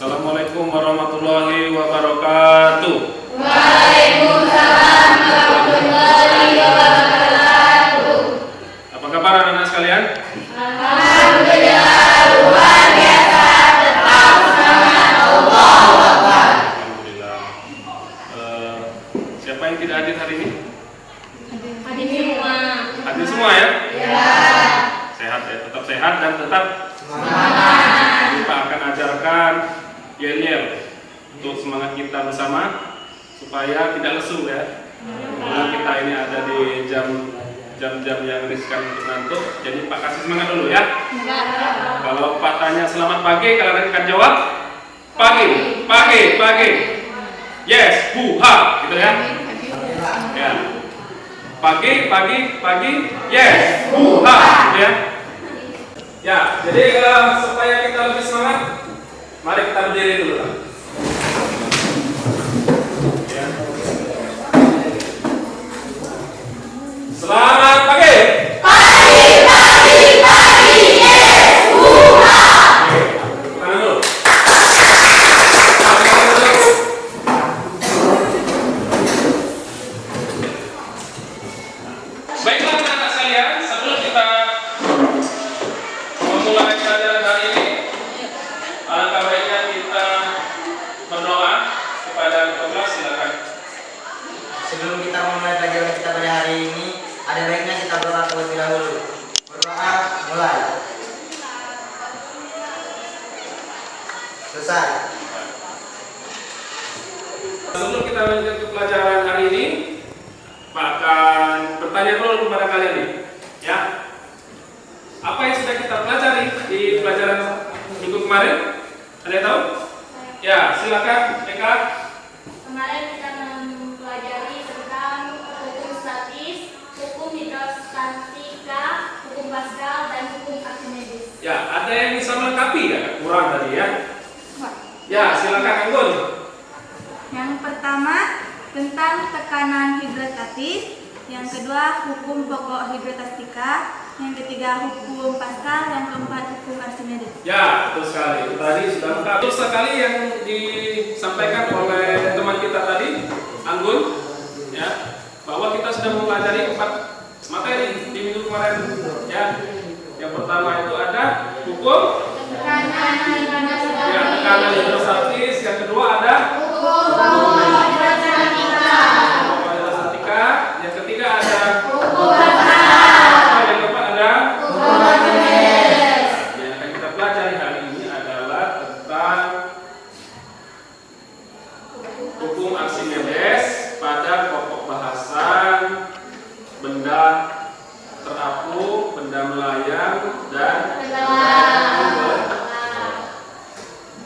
Assalamualaikum warahmatullahi wabarakatuh. Waalaikumsalam warahmatullahi wabarakatuh. Apa kabar anak-anak sekalian? Alhamdulillah, luar biasa, tetap semangat, Allahu Akbar. Alhamdulillah. Siapa yang tidak hadir hari ini? Hadir semua. Hadir semua ya? Ya. Sehat ya, tetap sehat dan tetap Semangat. kita akan ajarkan yel-yel untuk semangat kita bersama supaya tidak lesu ya. Karena kita ini ada di jam-jam yang riskan untuk ngantuk. Jadi Pak kasih semangat dulu ya. Kalau Pak tanya selamat pagi, kalian akan jawab pagi. Yes, buha, gitu ya. Ya. Pagi, yes, buha, gitu ya. Ya, jadi supaya kita lebih semangat, mari kita berdiri dulu. Ya. Selamat pagi. Pagi, yes, buha. Tangan dulu. Baiklah anak-anak sekalian, sebelum kita memulai pelajaran hari ini, alangkah baiknya kita berdoa kepada Allah. Silakan. Sebelum kita memulai pelajaran kita pada hari ini, ada baiknya kita berdoa terlebih dahulu. Berdoa mulai. Selesai. Sebelum kita lanjut ke pelajaran hari ini, Pak akan bertanya dulu kepada kalian nih, ya. Apa yang sudah kita pelajari di pelajaran minggu kemarin? Ada yang tahu? Ya, silakan, Eka. Kemarin kita mempelajari tentang hukum statis, hukum hidrostatika, hukum Pascal, dan hukum Archimedes. Ya, ada yang bisa melengkapi ya? Kurang tadi ya. Ya, silakan Anggun. Yang pertama tentang tekanan hidrostatis, yang kedua hukum pokok hidrostatika, yang ketiga hukum Pascal, yang keempat hukum Archimedes. Ya, betul sekali. Itu tadi sudah lengkap. Betul sekali yang disampaikan oleh teman kita tadi, Anggun, ya, bahwa kita sudah mempelajari 4 materi di minggu kemarin. Ya, yang pertama itu ada hukum Tekanan ya, tekanan hidrostatis. Yang kedua ada hukum pokok hidrostatika, hidrostatika. Yang ketiga ada hukum Pascal, yang keempat ada hukum Archimedes. yang akan kita pelajari hari ini adalah tentang hukum Archimedes pada pokok bahasan benda terapung, benda melayang, dan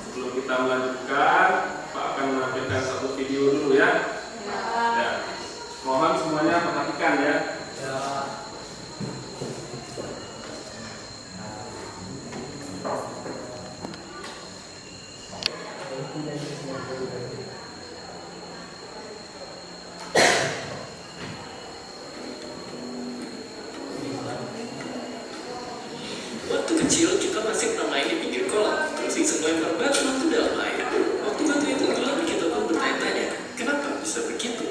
sebelum kita melanjutkan, Pak akan menampilkan satu video dulu ya. Ya. Mohon semuanya perhatikan ya. Waktu kecil kita masih pernah main di pinggir kolam, terus iseng lempar batu waktu dalam air. Waktu batu itu tenggelam, kita pun bertanya-tanya, kenapa bisa begitu?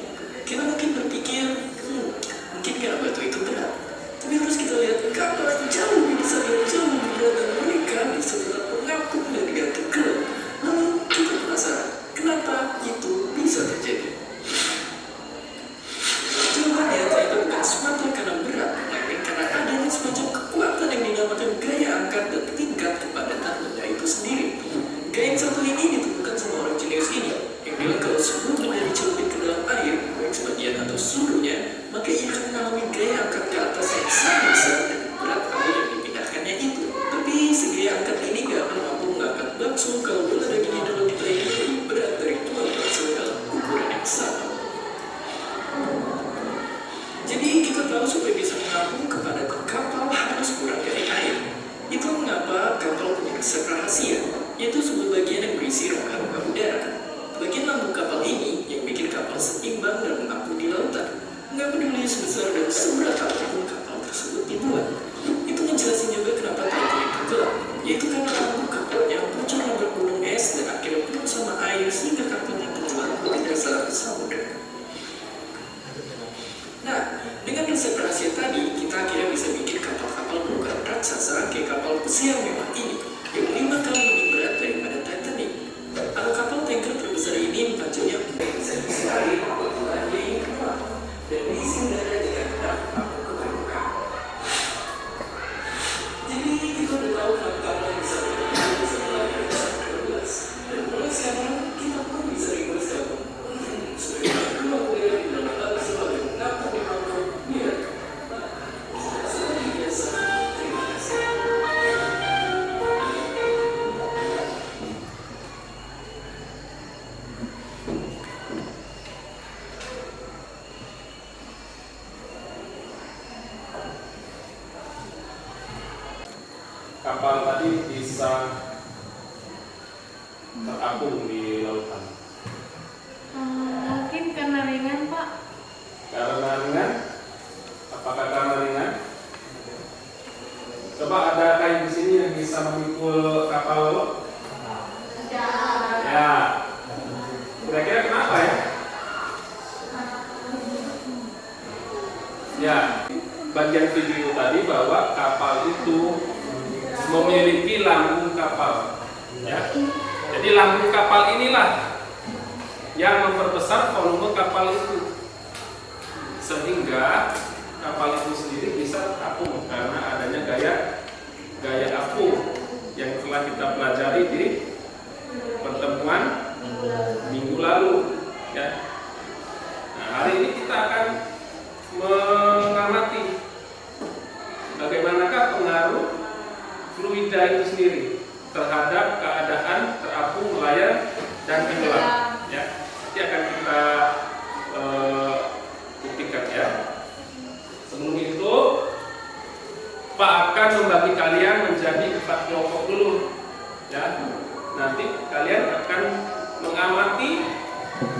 Kita mungkin berpikir, mungkin karena batu itu berat. Tapi harus kita lihat kapal yang jauh lebih besar dan jauh lebih berat, dan mereka bisa tetap mengapung dan tidak tenggelam. Lalu kita penasaran, kenapa itu bisa terjadi? Jawabannya ternyata bukan semata karena berat, melainkan karena adanya semacam kekuatan yang dinamakan gaya angkat dan tingkat kepadatan benda itu sendiri. Gaya yang satu ini ditemukan sama orang jenius ini, yang bilang kalau sebuah benda dicelupin ke dalam air, baik sebagian atau seluruhnya, maka ia akan mengalami gaya angkat ke atas yang sangat besar dan berat kalau yang dipindahkannya itu. Tapi si gaya angkat ini gak akan mampu mengangkat bakso kalau bola daging di dalam kita ini lebih berat dari 2 bakso dalam ukuran yang sama. Jadi kita tahu supaya bisa mengapung kepada kapal harus kurang dari air. Itu mengapa kapal punya resep rahasia, yaitu sebuah bagian yang berisi terapung di lautan? Mungkin karena ringan, Pak. Karena ringan? Apakah karena ringan? Coba ada kain di sini yang bisa memikul kapal lo? Ya. Kira-kira kenapa ya? Ya, bagian video tadi bahwa kapal itu memiliki lambung kapal. Ya. Jadi lambung kapal inilah yang memperbesar volume kapal itu, sehingga kapal itu sendiri bisa terapung karena adanya gaya apung yang telah kita pelajari di pertemuan minggu lalu. Ya. Nah, hari ini kita akan mengamati bagaimanakah pengaruh fluida itu sendiri terhadap keadaan terapung, melayang, dan tenggelam. Ya, ini akan kita buktikan ya. Sebelum itu, Pak akan membagi kalian menjadi 4 kelompok dulu. Ya, nanti kalian akan mengamati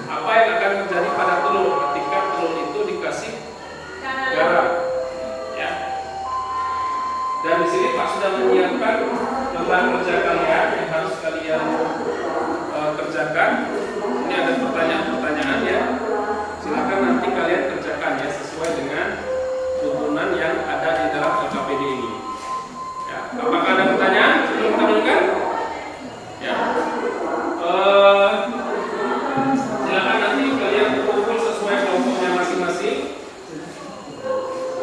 apa yang akan terjadi pada telur ketika telur itu dikasih garam. Ya. Dan di sini Pak sudah menyiapkan lembar kerja kalian yang harus kalian kerjakan. Ini ada pertanyaan-pertanyaan ya. Silakan nanti kalian kerjakan ya sesuai dengan tuntunan yang ada di dalam LKPD ini. Ya. Apakah ada pertanyaan sebelum kita mulai? Ya. Silakan nanti kalian kumpul sesuai kelompoknya masing-masing.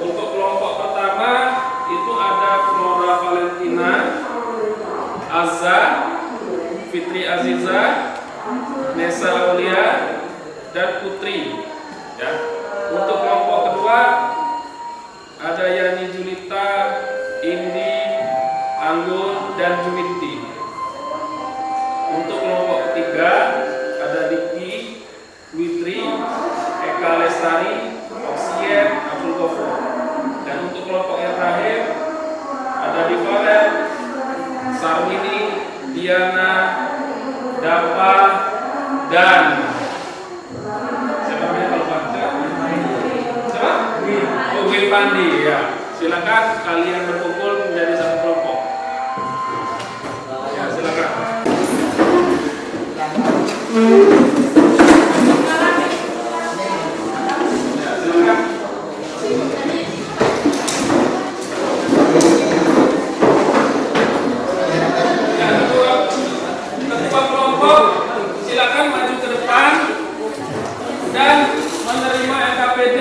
Untuk kelompok pertama itu ada Flora Valentina, Azza, Fitri Aziza, Nesa Aulia, dan Putri. Ya. Untuk kelompok kedua ada Yani Julita, Indi, Anggun, dan Juwinti. Untuk kelompok ketiga ada Diki, Witri, Eka Lestari, Oksien, Abdul Ghafur. Dan untuk kelompok yang terakhir ada Divalen, Sarmini, Diana, Dapa, dan siapa namanya kalau baca? Siapa? Oh, Wilpandi ya. Silakan kalian berkumpul menjadi satu kelompok. Ya, silakan. Ya, silakan. Ketua kelompok silakan maju ke depan dan menerima LKPD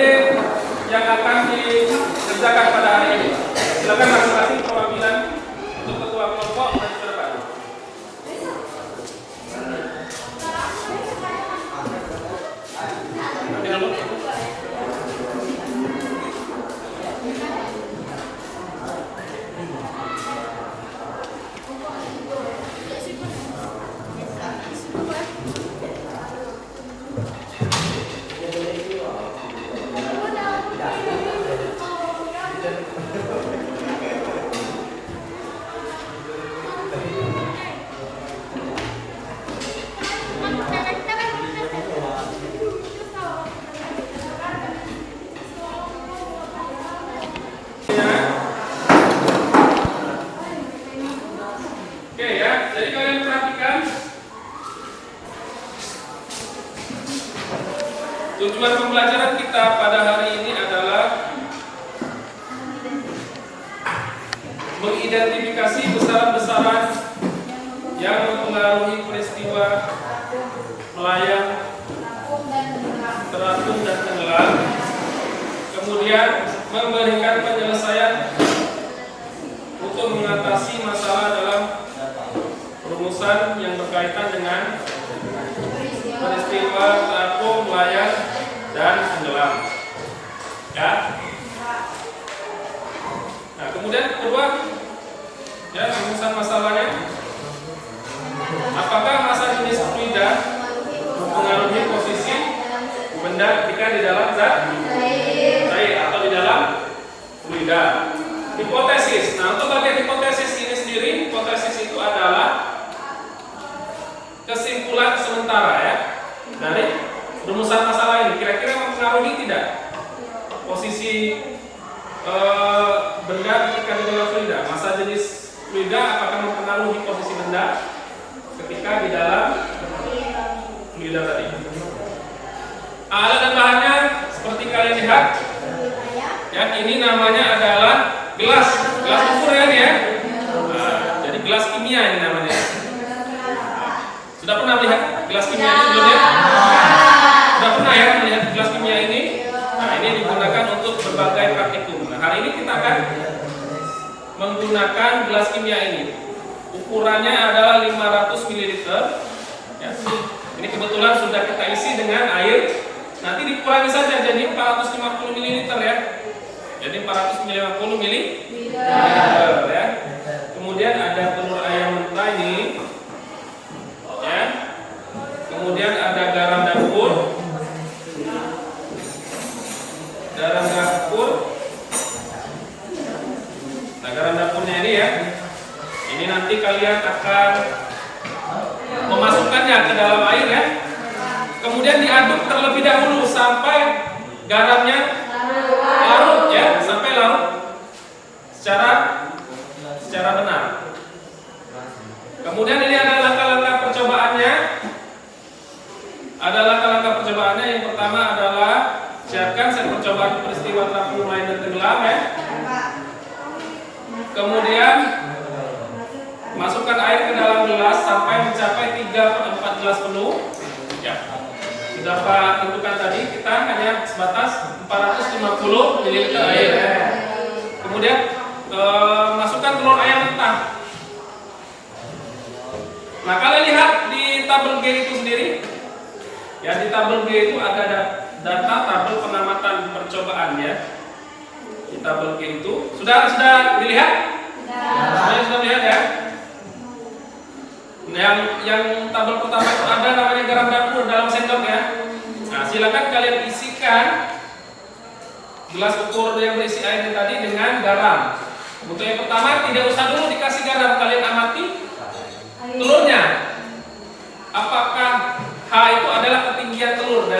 yang akan dikerjakan pada hari ini. Silakan masing-masing perwakilan untuk ketua kelompok maju ke depan. Nanti dulu. Oke ya, jadi kalian perhatikan tujuan pembelajaran kita pada hari ini adalah mengidentifikasi besaran-besaran yang mempengaruhi peristiwa melayang, terapung, dan tenggelam, kemudian memberikan penyelesaian untuk mengatasi masalah dalam rumusan yang berkaitan dengan peristiwa terapung, melayang, dan tenggelam. Ya. Nah, kemudian kedua, ya, rumusan masalahnya. Apakah massa jenis fluida mempengaruhi posisi benda ketika di dalam zat cair atau di dalam fluida? Hipotesis. Nah, untuk bagian hipotesis ini sendiri, hipotesis itu adalah kesimpulan sementara ya dari rumusan masalah ini. Kira-kira mempengaruhi tidak posisi benda ketika di dalam fluida? Massa jenis fluida apakah mempengaruhi posisi benda ketika di dalam fluida tadi? Alat dan bahannya seperti kalian lihat ya, ini namanya adalah gelas ukur ya, nih ya. Jadi gelas kimia ini namanya. Sudah pernah melihat gelas kimia ini sebelumnya? Sudah pernah ya melihat gelas kimia ini? Nah, ini digunakan untuk berbagai praktikum. Nah, hari ini kita akan menggunakan gelas kimia ini. Ukurannya adalah 500 ml ya. Ini kebetulan sudah kita isi dengan air. Nanti dikurangi saja jadi 450 ml ya. Jadi 450 ml ya. Kemudian ada telur ayam mentah ini ya. Kemudian ada garam dapur. Nah, garam dapurnya ini ya. Ini nanti kalian akan memasukkannya ke dalam air ya. Kemudian diaduk terlebih dahulu sampai garamnya larut ya, sampai larut secara benar. Kemudian ini ada langkah-langkah percobaannya. Yang pertama adalah siapkan set percobaan peristiwa terapung lain dan tenggelam ya. Kemudian masukkan air ke dalam gelas sampai mencapai 3/4 gelas penuh ya. Sudah Pak tentukan tadi, kita hanya sebatas 450 ml air ya. Kemudian masukkan telur ayam mentah. Nah, kalian lihat di tabel G itu sendiri ya, di tabel G itu ada data tabel pengamatan percobaan ya. Di tabel G itu sudah dilihat? Sudah melihat ya? Yang tabel pertama itu ada namanya garam dapur dalam sendok ya. Nah, silakan kalian isikan gelas ukur yang berisi air tadi dengan garam. Untuk yang pertama tidak usah dulu dikasih garam, kalian amati telurnya. Apakah H itu adalah ketinggian telur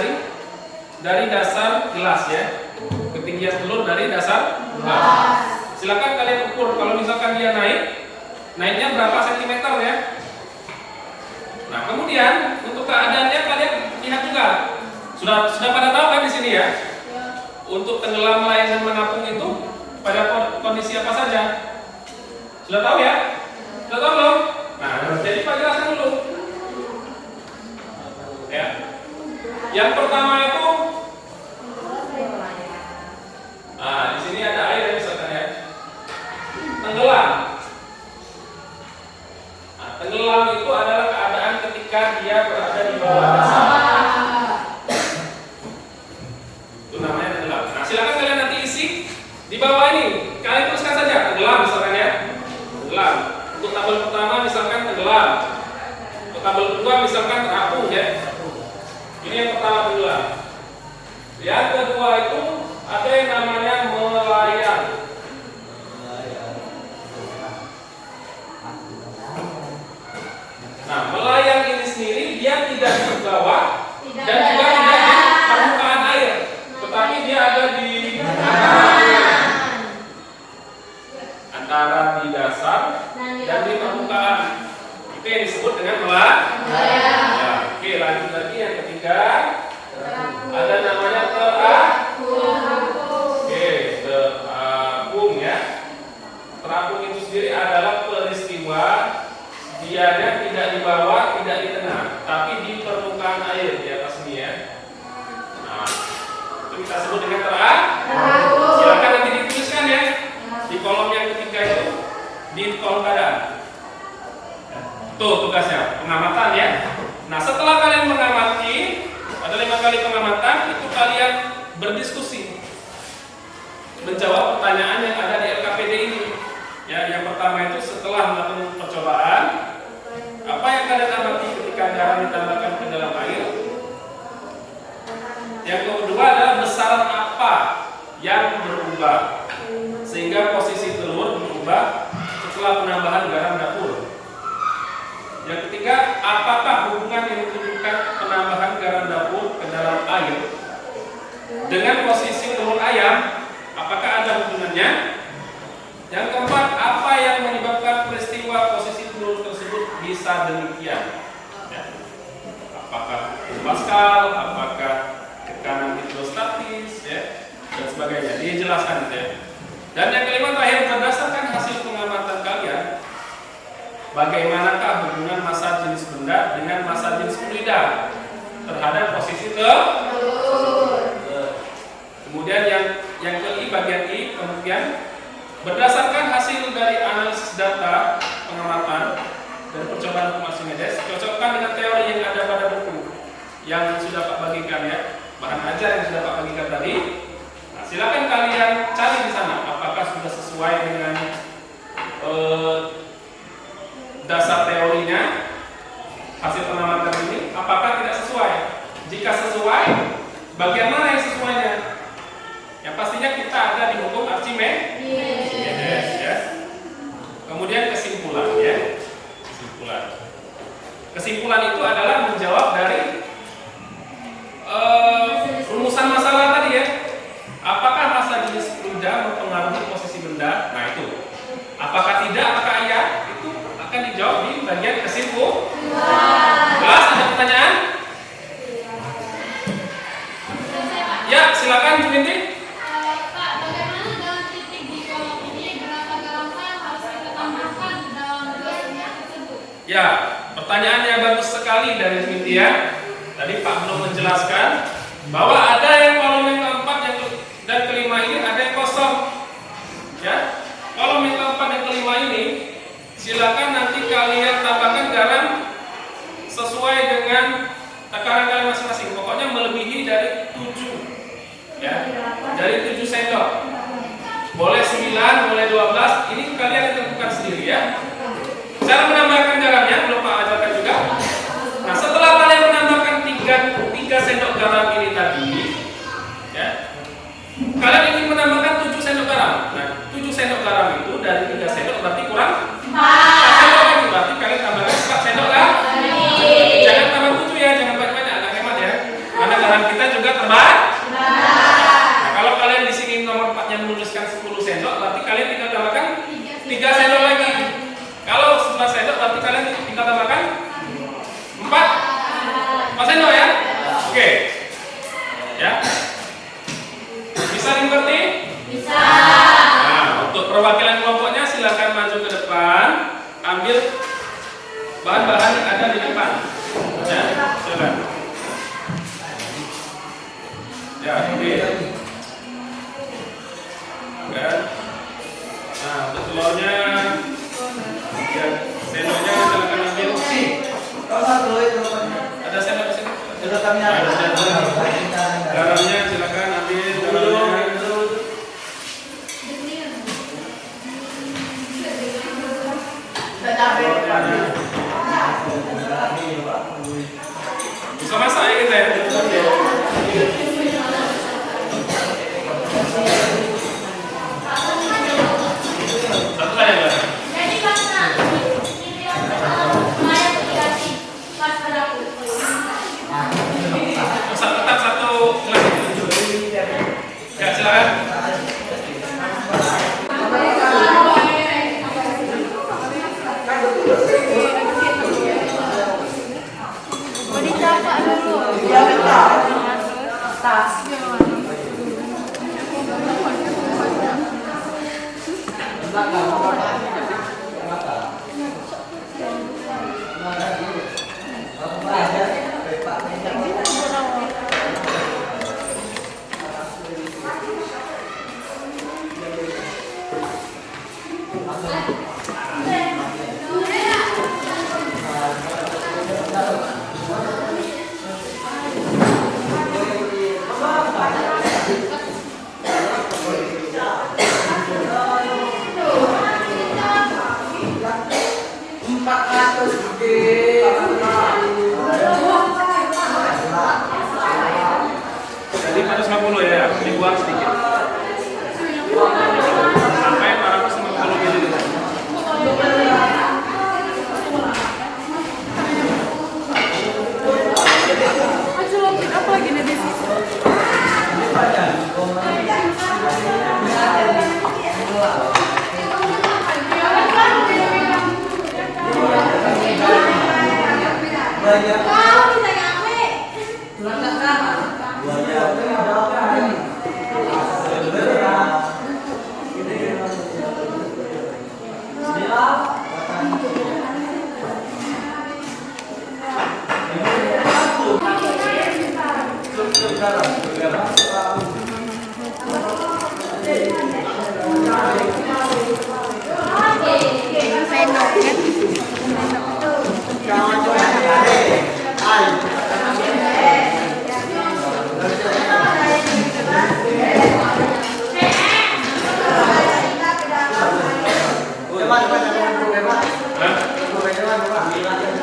dari dasar gelas ya? Ketinggian telur dari dasar gelas. Silakan kalian ukur. Kalau misalkan dia naiknya berapa sentimeter ya? Nah, kemudian untuk keadaannya kalian lihat juga. Sudah pada tahu kan di sini ya? Untuk tenggelam, melayang dan mengapung itu pada kondisi apa saja? Sudah tahu ya? Sudah tahu belum? Nah, jadi Pak jelaskan dulu. Ya. Yang pertama itu di sini ada air ya, misalkan ya. Tenggelam. Nah, tenggelam itu adalah keadaan ketika dia berada di bawah dasar. Itu namanya tenggelam. Nah, silakan kalian nanti isi di bawah ini. Kalian tuliskan saja tenggelam misalkan ya. Tenggelam. Untuk tabel pertama misalkan tenggelam. Untuk tabel kedua misalkan terapung ya. Ini yang pertama tenggelam. Yang kedua itu ada yang namanya melayang. Nah, melayang ini sendiri dia tidak di bawah dan juga tidak di permukaan air, tetapi dia ada di antara di dasar dan di permukaan. Itu yang disebut dengan melayang. Ya, oke, lanjut lagi yang ketiga. Ada namanya terapung. Oke, terapung ya. Terapung itu sendiri adalah peristiwa dianya tidak di bawah, tidak di tengah, tapi di permukaan air di atas ini ya. Nah, itu kita sebut dengan terapung. Silakan nanti dituliskan ya di kolom yang ketiga itu, di kolom keadaan. Tuh tugasnya, pengamatan ya. Nah, setelah kalian mengamati, ada 5 kali pengamatan, itu kalian berdiskusi, menjawab pertanyaan yang ada di LKPD ini. Ya, yang pertama itu setelah melakukan percobaan, apa yang kalian amati ketika garam ditambahkan ke dalam air? Yang kedua adalah besaran apa yang berubah sehingga posisi telur berubah setelah penambahan garam dapur. Yang ketiga, apakah hubungan yang menunjukkan penambahan garam dapur ke dalam air dengan posisi telur ayam, apakah ada hubungannya? Yang keempat, apa yang menyebabkan peristiwa posisi telur tersebut bisa demikian? Ya. Apakah Pascal, apakah tekanan hidrostatis, ya, dan sebagainya. Dijelaskan ya. Dan yang kelima terakhir, berdasarkan hasil pengamatan kalian, bagaimanakah hubungan massa jenis benda dengan massa jenis fluida terhadap posisi telur? Kemudian yang ke bagian I, kemudian berdasarkan hasil dari analisis data pengamatan dan percobaan hukum Archimedes, cocokkan dengan teori yang ada pada buku yang sudah Pak bagikan ya, bahan ajar yang sudah Pak bagikan tadi. Nah, silakan kalian cari di sana apakah sudah sesuai dengan dasar teorinya, hasil pengamatan ini, apakah tidak sesuai. Jika sesuai, bagian mana yang sesuainya? Yang pastinya kita ada di hukum Archimedes ya. Kemudian kesimpulan ya. Kesimpulan itu adalah menjawab dari rumusan masalah tadi ya. Apakah massa jenis fluida mempengaruhi posisi benda? Nah itu. Apakah tidak? Apakah iya? Itu akan dijawab di bagian kesimpulan. Jelas? Ada pertanyaan? Ya, silakan Juminti. Pak, bagaimana dengan titik di kolom ini? Berapa garam harus kita tambahkan dalam dua sumber tersebut? Ya, pertanyaannya bagus sekali dari Juminti ya. Tadi Pak belum menjelaskan bahwa ada yang kolom yang keempat dan kelima ini ada yang kosong. Ya, kolom yang keempat dan kelima ini silakan nanti kalian tambahkan garam sesuai dengan takaran kalian masing-masing. Pokoknya melebihi dari 7 ya, dari 7 sendok. Boleh 9, boleh 12. Ini kalian tentukan sendiri ya. Cara menambahkan garamnya belum Pak ajarkan juga. Nah, setelah kalian menambahkan 3 sendok garam ini tadi ya, kalian ingin menambahkan 7 sendok garam. Nah, 7 sendok garam itu dari 3 sendok berarti kurang 4 sendok lagi. Berarti kalian tambahkan 4 sendok kan? Jangan tambah 7 ya, jangan banyak-banyak, agak hemat ya. Karena garam kita juga terbatas. Nah, kalau kalian di sini nomor 4-nya menuliskan 10 sendok, berarti kalian tinggal tambahkan 3 sendok lagi. Kalau 11 sendok berarti kalian tinggal tambahkan 4 sendok ya. Oke. Ya. Bisa dimengerti? Bisa. Nah, untuk perwakilan kelompoknya silakan maju ke depan, ambil bahan-bahan yang ada di depan. Ya, silakan. Ya, oke. Ya. Nah, untuk telurnya, ya, sendoknya silakan ambil. Ada sendok di sini. Ada sendok. Garamnya silakan ambil garamnya. Bisa masak ya kita ya. Satu saja Mbak. Jadi karena ini yang pertama, saya dikasih pas berlaku. Tetap satu gelas. Ya silakan. Mau dicapak dulu. Tas.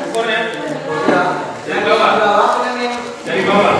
Ukurnya dari bawah. Dari bawah.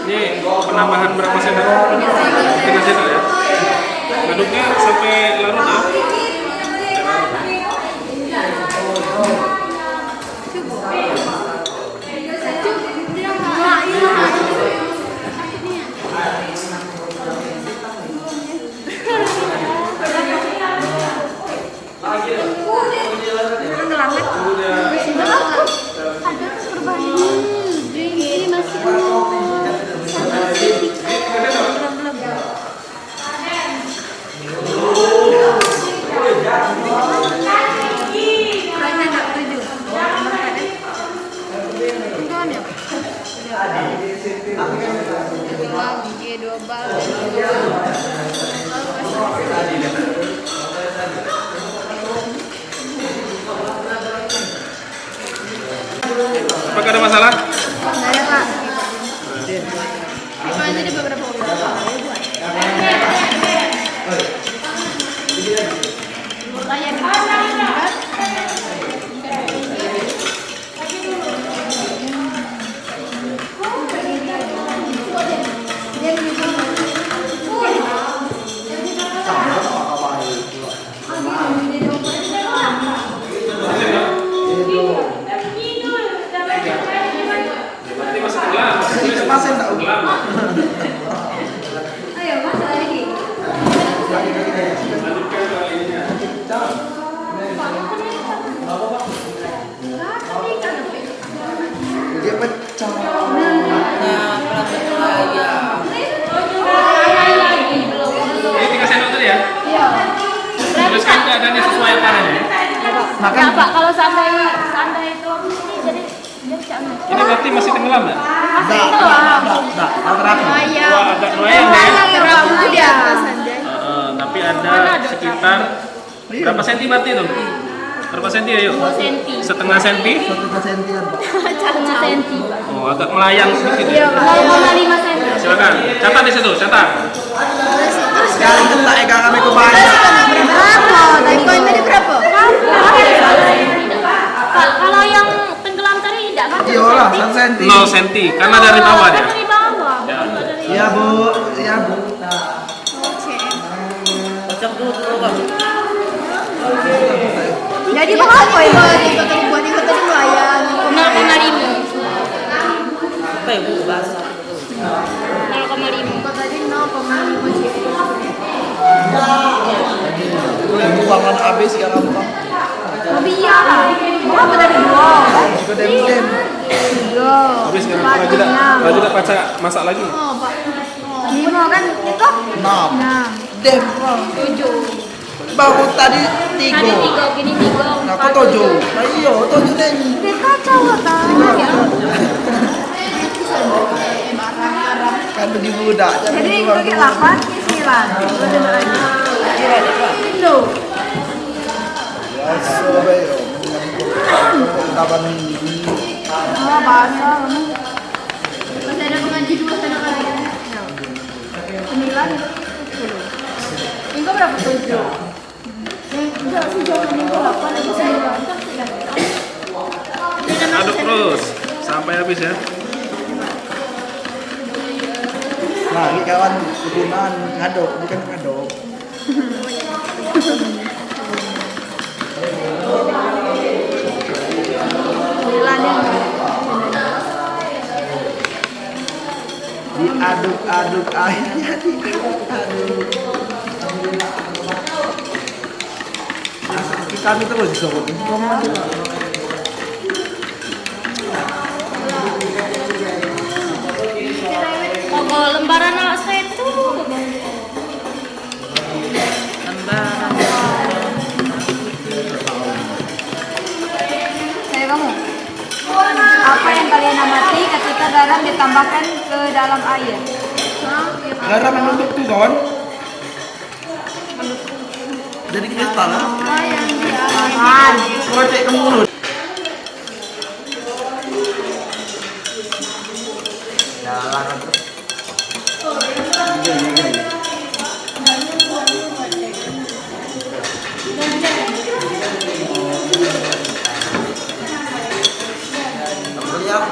Ini penambahan berapa sendok? 3 sendok ya. Aduknya sampai larut ya. Apakah ada masalah? Ada Pak. Cuma ini ada beberapa Dia pecah. Ini 3 sendok tadi ya? Iya. Tuliskan keadaannya sesuai apa ya? Nah, Pak, kalau seandainya itu ini jadi dia bisa ambil. Ini berarti masih tenggelam ya? Masih tenggelam. Wah, agak noyang ya. Di atas aja. Tapi ada sekitar berapa senti berarti itu? Berapa senti ya yuk? 2 senti. Setengah senti? Setengah senti. Oh, agak melayang sedikit Iya, ya? Pak. 5 senti. Silakan, catat di situ, catat. Sekali kita egang kami kebanyakan. berapa? Tadi poin tadi berapa? Pak, kalau yang tenggelam tadi tidak kan? Iyalah, 1 cm. 0 senti, karena dari bawah Kan ya. dari bawah. Ya. Iya, Bu. Iya, Bu. Oh, CM. Kocok dulu, Jadi bang apa ya? Buat ikut tadi melayang. 0,5. Apa ya bu bahasa? 0,5. Tadi 0,5 juta. Uangan habis ya kamu bang. Lebih iya lah. Bang apa tadi dua? Juga dem. Iya. Habis kan lagi tidak baca masak lagi. Oh, Pak. Lima kan itu? 6 Nah. dem bang. 7. Baru tadi Tadi 3. 3, gini 3. Nah, aku 7. Nah iya, 7 dem. Dia kacau lah kan. Kan beli budak jangan Jadi jual pakai dulu. 8 ke 9. Dua dengar aja. Indo. Biasa bayo. Kapan ini? Oh, bahasa. Masih ada pengaji 2 sana lagi. 9 itu 10. Minggu berapa 7? Enggak sih jangan minggu 8 itu 9. Aduk terus sampai habis ya. Nah, ini kawan kegunaan ngaduk, bukan ngaduk. Diaduk-aduk airnya diaduk-aduk. Kami terus sobat. Oh, lembaran awak saya itu. Saya kamu. Apa yang kalian amati ketika garam ditambahkan ke dalam air? Garam menutup tuh kawan. Jadi kristal lah. Aman. Projek ke mulut. Jalan terus. Beliau.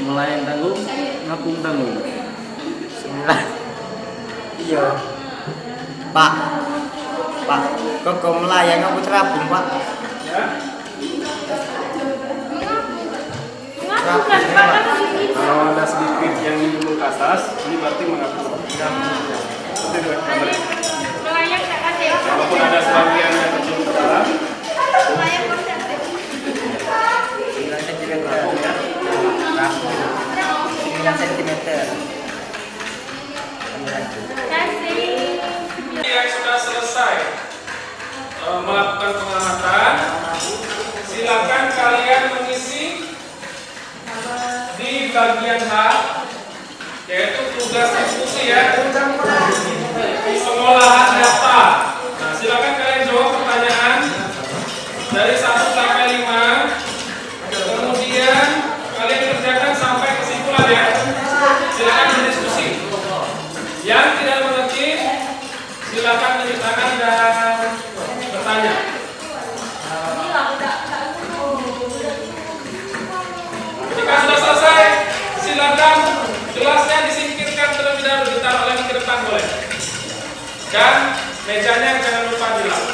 Melayan tanggung, ngapung tanggung. 9. Iya. Pak. Kok kau melayang aku terapung, Pak? Kalau ada sedikit yang nimbul ke atas, ini berarti mengapung. Walaupun ada sebagian yang kecil ke dalam, 9 cm. 9 cm. yang sudah selesai melakukan pengamatan, silakan kalian mengisi di bagian H, yaitu tugas diskusi ya, pengolahan data. Nah, silakan kalian jawab pertanyaan dari 1 sampai 5, kemudian kalian kerjakan sampai kesimpulan ya. Silakan berdiskusi. Yang tidak mengerti, silakan tunjuk tangan dan bertanya. Ketika sudah selesai, silakan gelasnya disingkirkan terlebih dahulu, ditaruh lagi ke depan boleh. Dan mejanya jangan lupa dilap.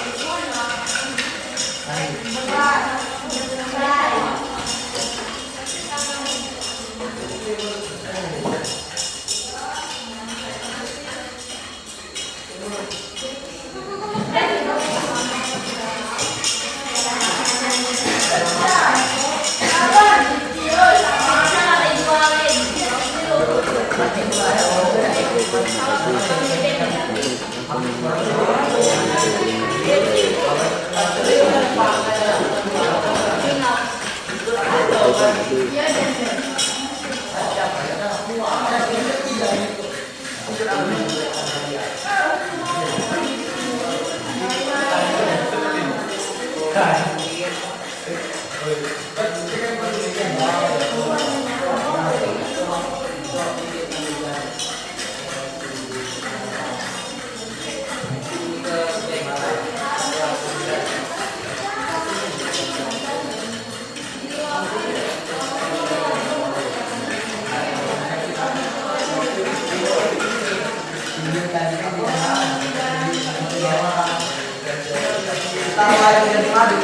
taruh air menjadi madu.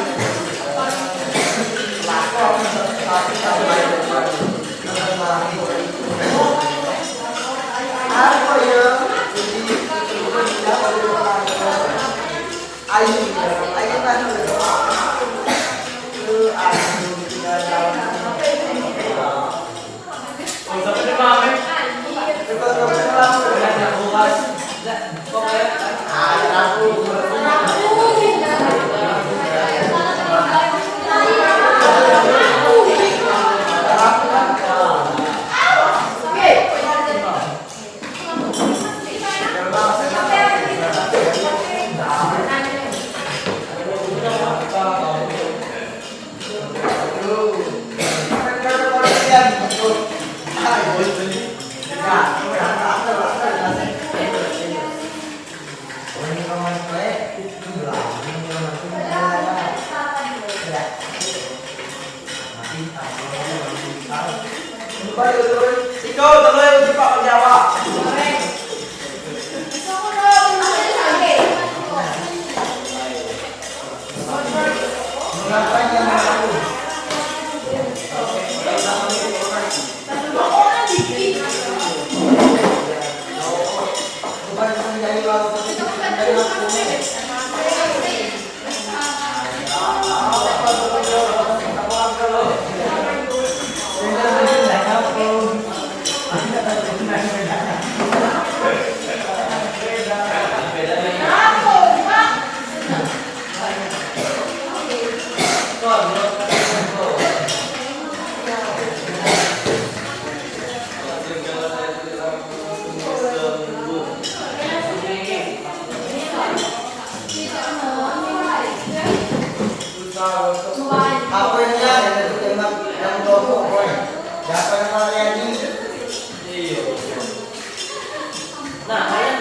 Apa ya? Apa yang ada tembak yang doko boy. Siapa yang mau lihat ini? Iya. Nah, kalian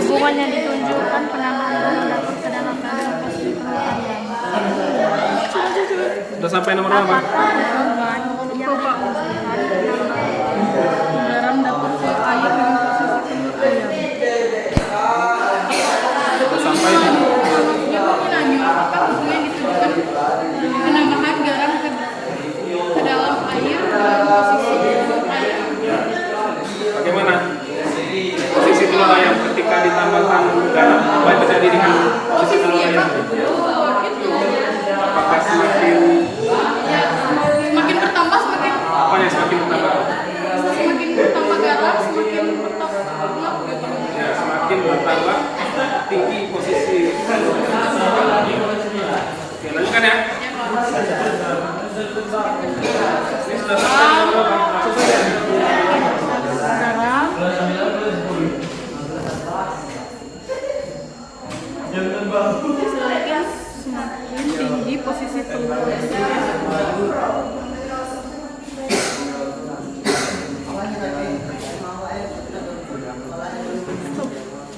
Hubungan yang ditunjukkan penambahan garam dapur ke dalam air posisi telur ayam. Udah sampai nomor berapa? Apakah hubungan yang ditunjukkan penambahan garam dapur ke air dengan posisi telur ayam? Udah sampai nih. Ya, mungkin nanya apakah hubungan yang ditunjukkan penambahan garam ke dalam air dengan posisi telur ayam? Bagaimana posisi telur ayam ketika ditambahkan garam? Apa yang terjadi dengan posisi telur ayam? Apakah semakin Bertambah semakin apa yang semakin bertambah? bertambah garam semakin bertambah Ya, semakin bertambah tinggi posisi telur. Oke, lanjutkan ya. Ini sudah sampai nomor berapa? Langsung saja. garam semakin tinggi posisi telur.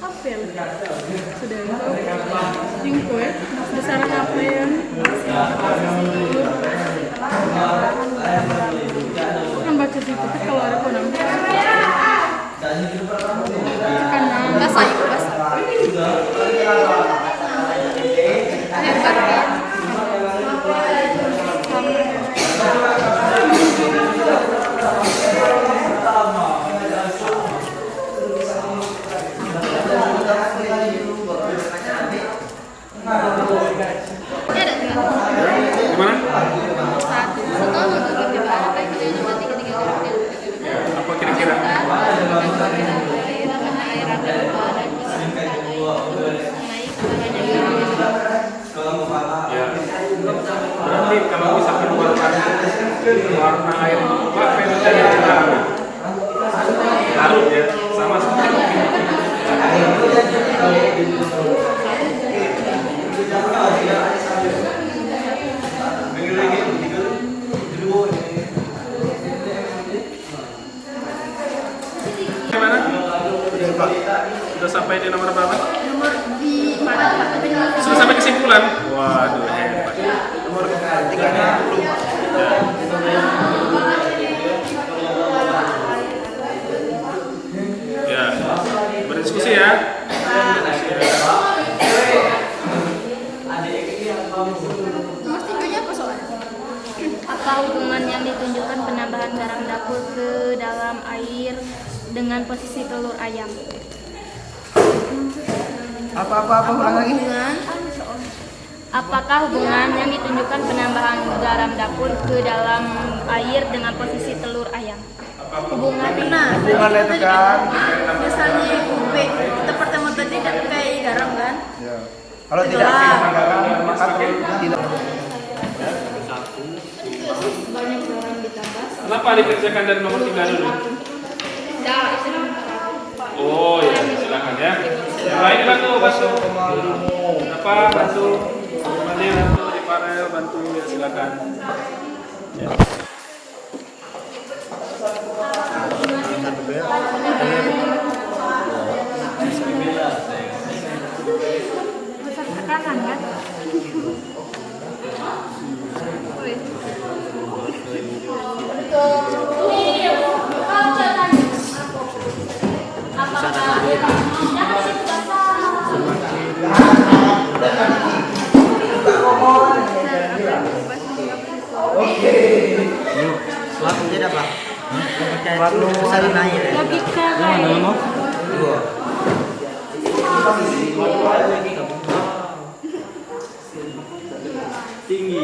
Apel sudah itu besar apel kan baca situ tuh kalau ada konang tekanan basah itu Gimana? Apa kira-kira? Ya. Berarti kalau misalkan warna air berubah, apa yang terjadi dengan larut ya, sama seperti kopi. Gimana? Sudah sampai di nomor berapa? Sudah sampai kesimpulan? Waduh, hebat. Nomor 30. Ya, berdiskusi ya. Apa hubungan yang ditunjukkan penambahan garam dapur ke dalam air dengan posisi telur ayam? Apa ulang lagi? Apakah hubungan yang ditunjukkan penambahan garam dapur ke dalam air dengan posisi telur ayam? Hubungan benar. Hubungan itu kan. Misalnya UV kita pertama tadi pakai garam kan? Ya. Kalau tidak pakai garam maka tidak. Banyak garam ditambah. Kenapa dikerjakan dari nomor 3 dulu? Oh ya, silakan ya. Yang lain bantu, apa bantu? Temannya bantu di panel bantu ya silakan. Ya. Besar tekanan kan? Suatu tidak Pak. Salin air. Logika kayak Tinggi.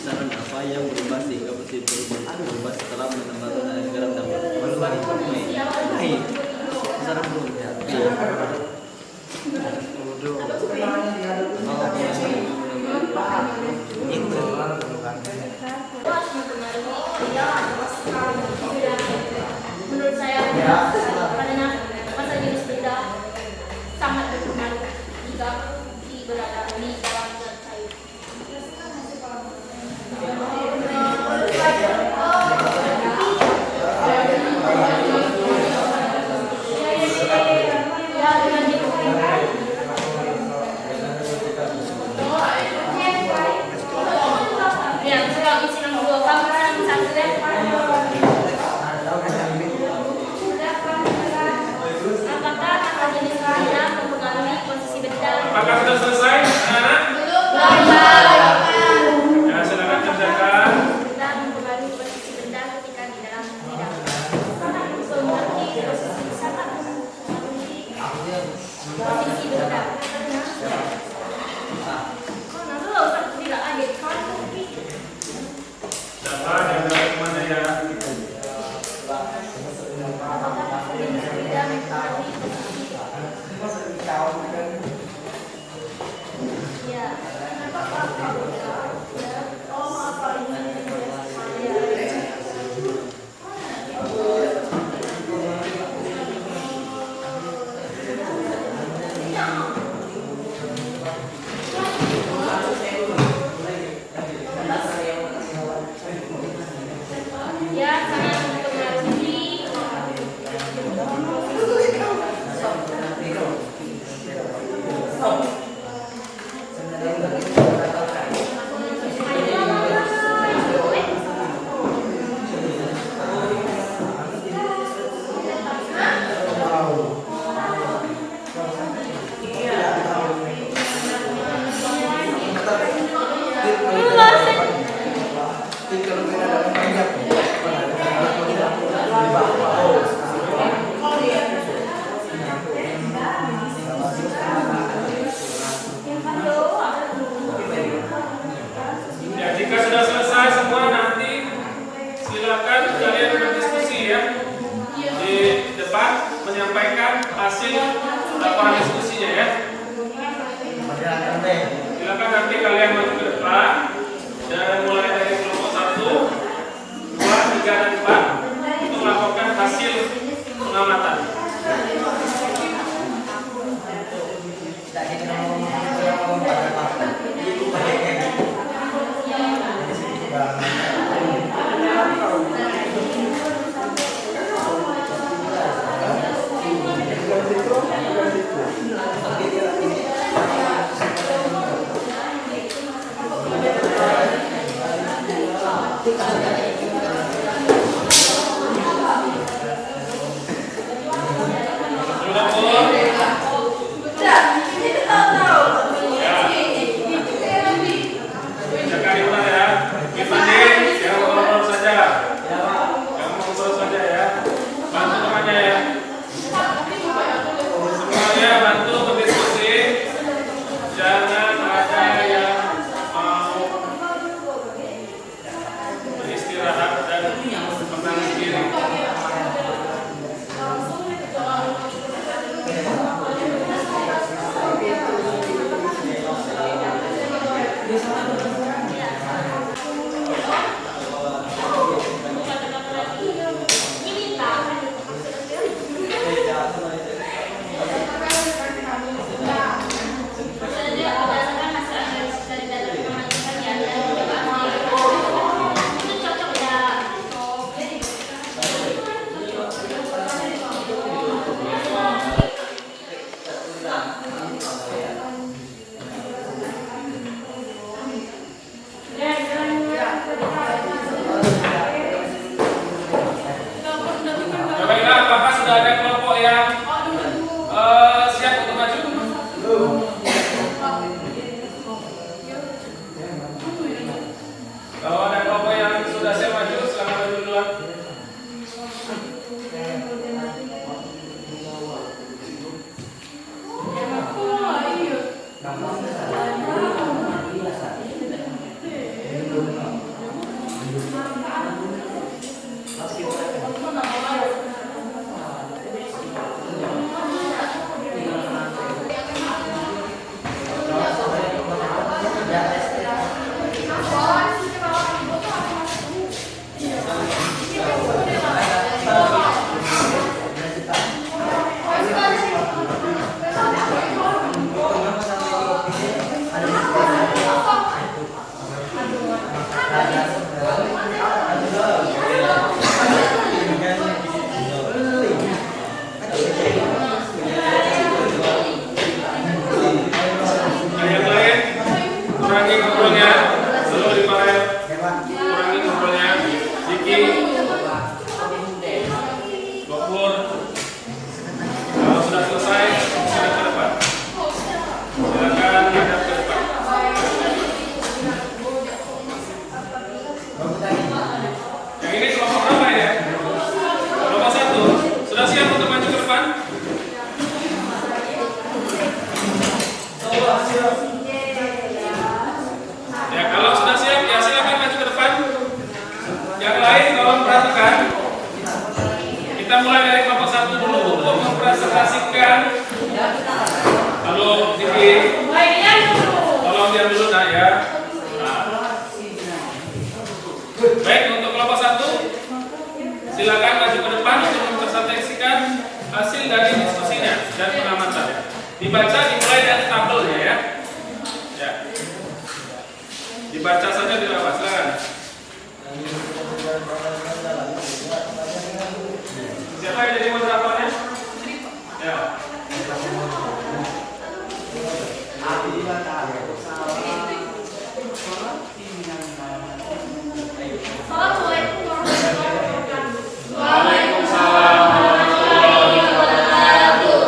Saran apa yang berubah sehingga posisi telur berubah setelah menambahkan air garam dan Saran belum ya. Menurut saya karena masa jenis benda sangat berpengaruh jika berada di dalam zat cair. Apakah sudah selesai, anak-anak? Ya, silakan kerjakan. Kita mempengaruhi posisi benda ketika di dalam bidang. Mengerti posisi sama posisi benda. Siapa yang dapat kemana ya? Ya, sangat mempengaruhi Ya, jika sudah selesai semua nanti silakan kalian berdiskusi ya di depan menyampaikan hasil laporan diskusinya ya. Silakan nanti kalian maju ke depan dan mulai dari kelompok 1, 2, 3, dan 4 untuk melaporkan hasil pengamatan. Sudah, Bu? Silakan menghadap ke depan. Yang ini kelompok berapa ya? Kelompok 1. Sudah siap untuk maju ke depan? Ya, kalau sudah siap ya silakan maju ke depan. Yang lain tolong perhatikan. Kita mulai dari kelompok 1 dulu untuk mempresentasikan. Halo, Siti. Tolong diam dulu nak ya. Baik, untuk kelompok 1 silakan maju ke depan untuk mempresentasikan hasil dari diskusinya dan pengamatan. Dibaca dimulai dari tabelnya ya. Ya. Dibaca saja di bawah, silakan. Siapa yang jadi moderatornya? Ya. Assalamualaikum warahmatullahi wabarakatuh. Waalaikumsalam warahmatullahi wabarakatuh.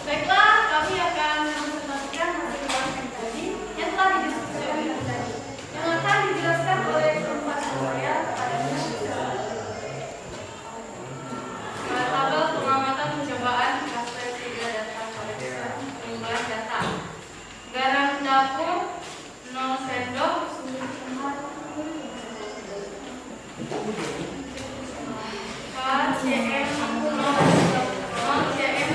Baiklah, kami akan mempresentasikan hasil yang tadi yang telah didiskusikan tadi, yang akan dijelaskan oleh keempat saya pada tabel pengamatan pencobaan aspek 3 data kolektor pengumpulan data. Garam dapur 0 sendok. KCM 0 CM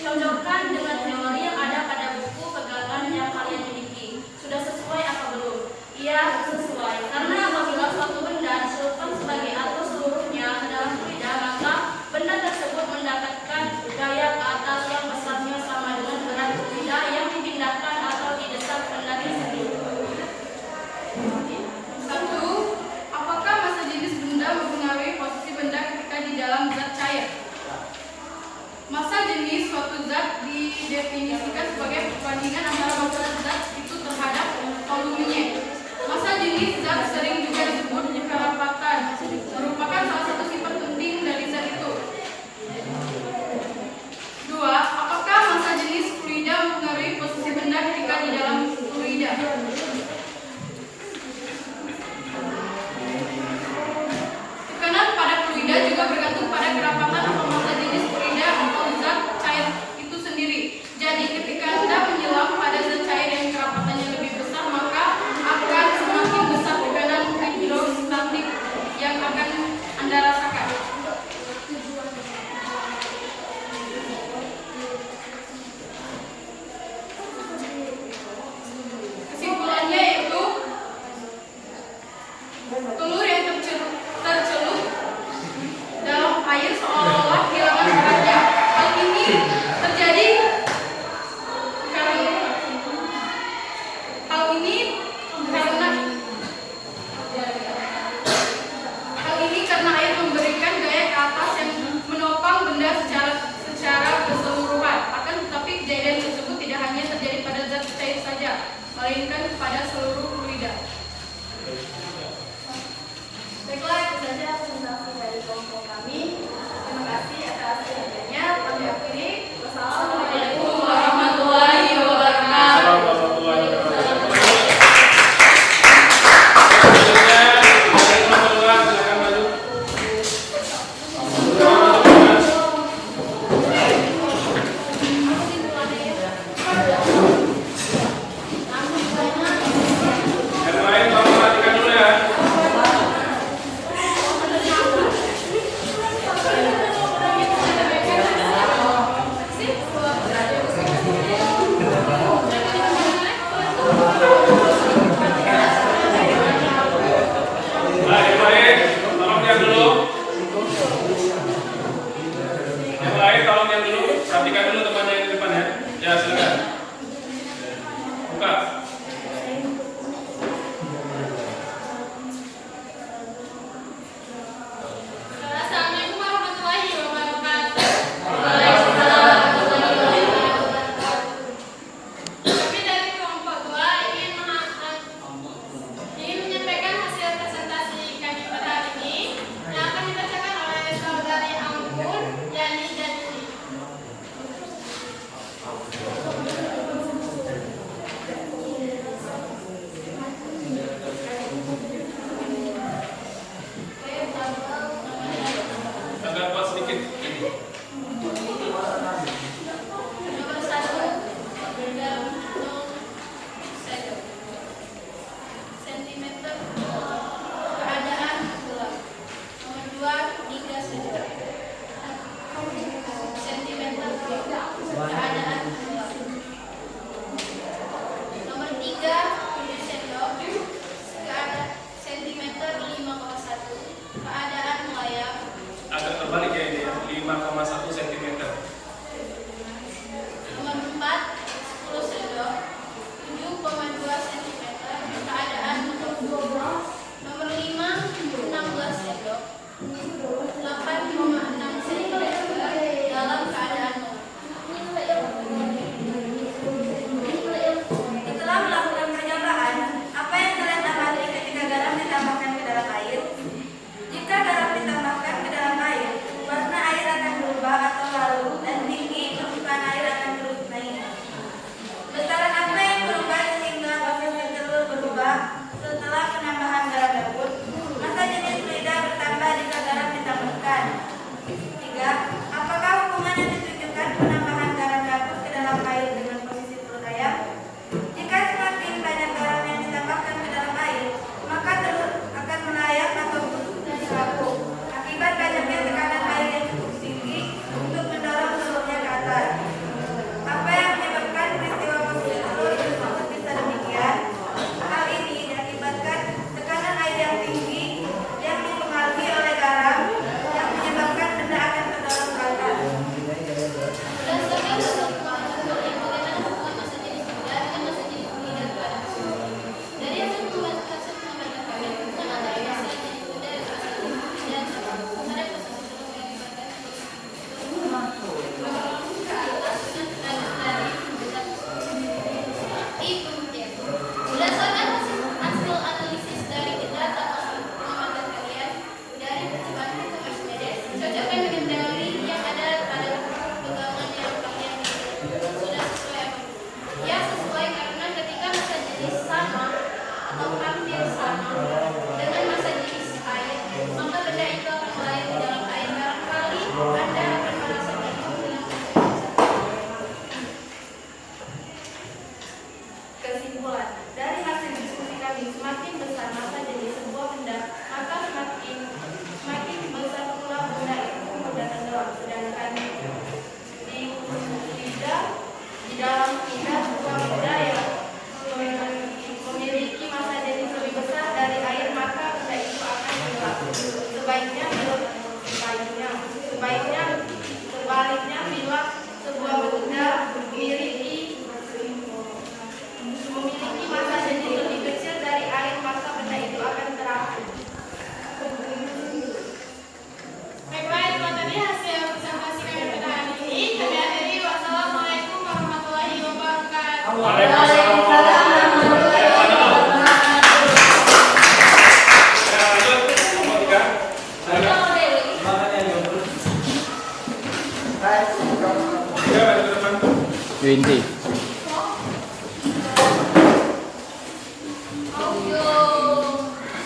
Cocokkan dengan teori yang ada pada buku pegangan yang kalian miliki. Sudah sesuai kedua, setelah penambahan garam dapur, masa jenis fluida bertambah jika garam ditambahkan. 3. Apakah hukuman yang ditunjukkan penambahan garam dapur ke dalam air dengan posisi perut ayam? Jika semakin banyak garam yang ditambahkan ke dalam air, maka telur akan melayang ataupun rapuh. Akibat banyaknya tekanan air yang cukup tinggi untuk mendorong telurnya ke atas. Apa yang menyebabkan peristiwa posisi telur tersebut bisa demikian? Hal ini diakibatkan tekanan air yang tinggi yang dipengaruhi oleh garam yang menyebabkan benda akan terdorong ke atas. Berdasarkan hasil pembahasan yang bagaimana hubungan masa jenis fluida dengan masa jenis fluida kepada fluida. Dari hasil pembahasan kami hubungan antara masa jenis fluida dan masa jenis fluida pada posisi telur yang diberikan berdasarkan hasil analisis dari data pengamatan kalian dari percobaan Archimedes, cocokkan dengan teori yang ada pada pegangan yang kalian sudah sesuai apa? Ya sesuai karena ketika masa jenis sama atau hampir sama dengan masa jenis air, maka benda itu akan melayang di dalam air. Barangkali Anda akan merasakan Kesimpulan dari hasil diskusi kami, semakin besar masa jenis sebuah benda, maka semakin besar pula benda itu mudah tenggelam. Sedangkan di dalam fluida sebuah benda yang memiliki masa jenis lebih besar dari air, maka benda itu akan tenggelam. Sebaliknya bila sebuah benda memiliki masa jenis lebih kecil dari air, maka benda itu akan terapi. Baiklah, itu tadi hasil presentasi kami pada hari ini. Kami akhiri. Wassalamualaikum warahmatullahi wabarakatuh. Waalaikumsalam. Windy.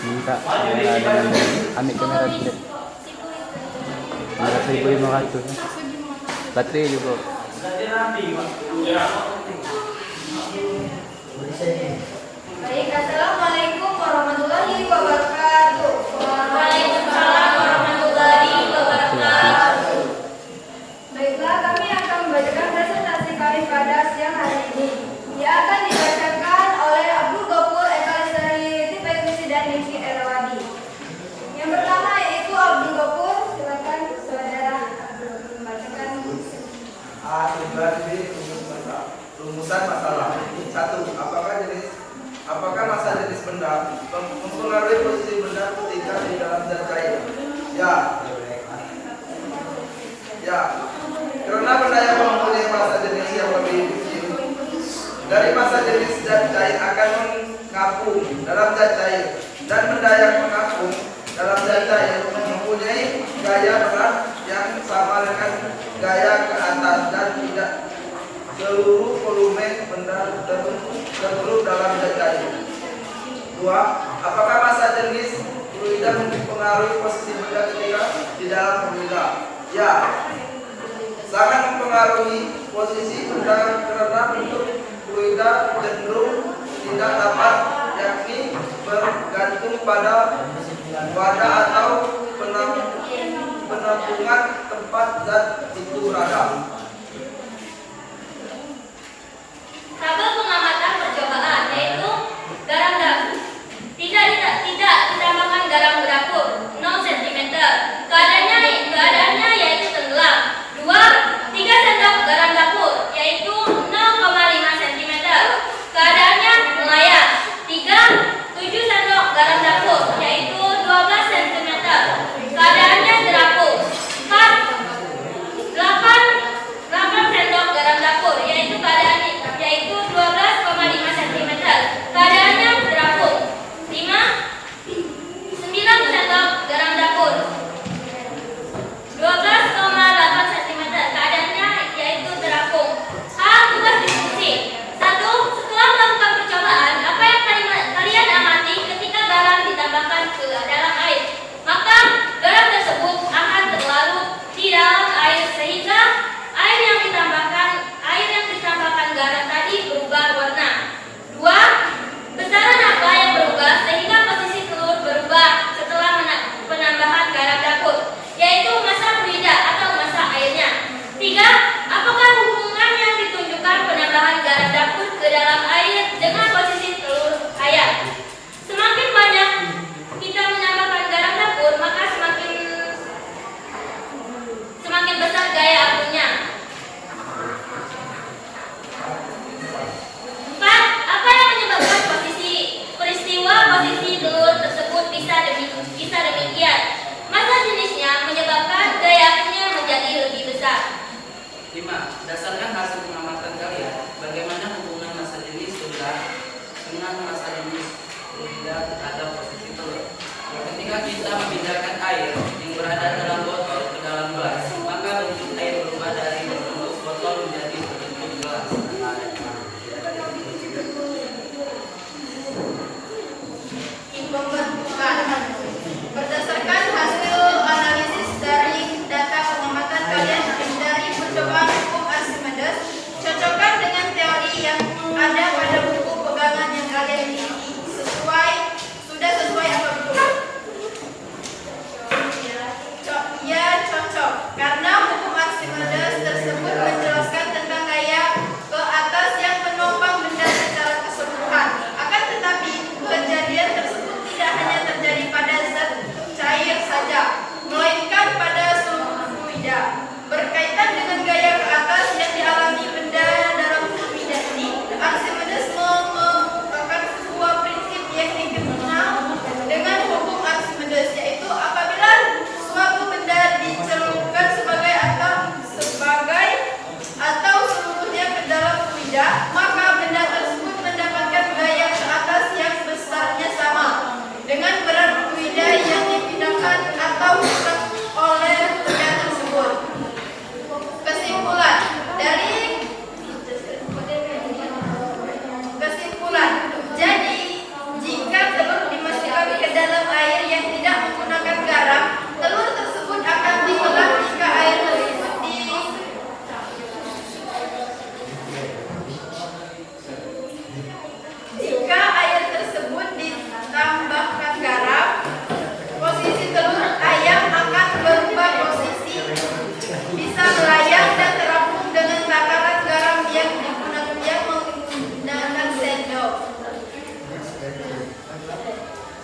Minta ambil kamera tidak. 1.500. Baterai juga. Baik, assalamualaikum warahmatullahi wabarakatuh. Waalaikumsalam warahmatullahi wabarakatuh. Baiklah, kami akan membacakan presentasi kami pada siang hari ini. Ia akan dibacakan oleh Abdul Ghafur Eka Lestari, Teknisi dan Niki Erwadi. Yang pertama yaitu Abdul Ghafur. Silakan saudara Abdul membacakan. Rumusan masalah. 1. Apakah masa jenis benda mempengaruhi posisi benda ketika di dalam zat cair? Ya. Karena benda yang mempunyai masa jenis yang lebih kecil dari masa jenis zat cair akan mengapung dalam zat cair, dan benda yang mengapung dalam zat cair mempunyai gaya berat yang sama dengan gaya ke atas, dan tidak seluruh volume benda terbentuk dalam zat cair. 2. Apakah masa jenis fluida mempengaruhi posisi benda ketika di dalam fluida? Ya, sangat mempengaruhi posisi benda karena bentuk fluida cenderung tidak dapat, yakni bergantung pada wadah atau penampungan tempat zat itu berada. Tabel pengamatan percobaan yaitu garam dapur. Tidak ditambahkan garam dapur 0 cm. Keadaannya yaitu tenggelam. 2. 3 sendok garam dapur yaitu 0,5 cm. Keadaannya melayang. 3. 7 sendok garam dapur yaitu 12 cm. Keadaannya terapung. 4. 8 sendok garam dapur yaitu 12,5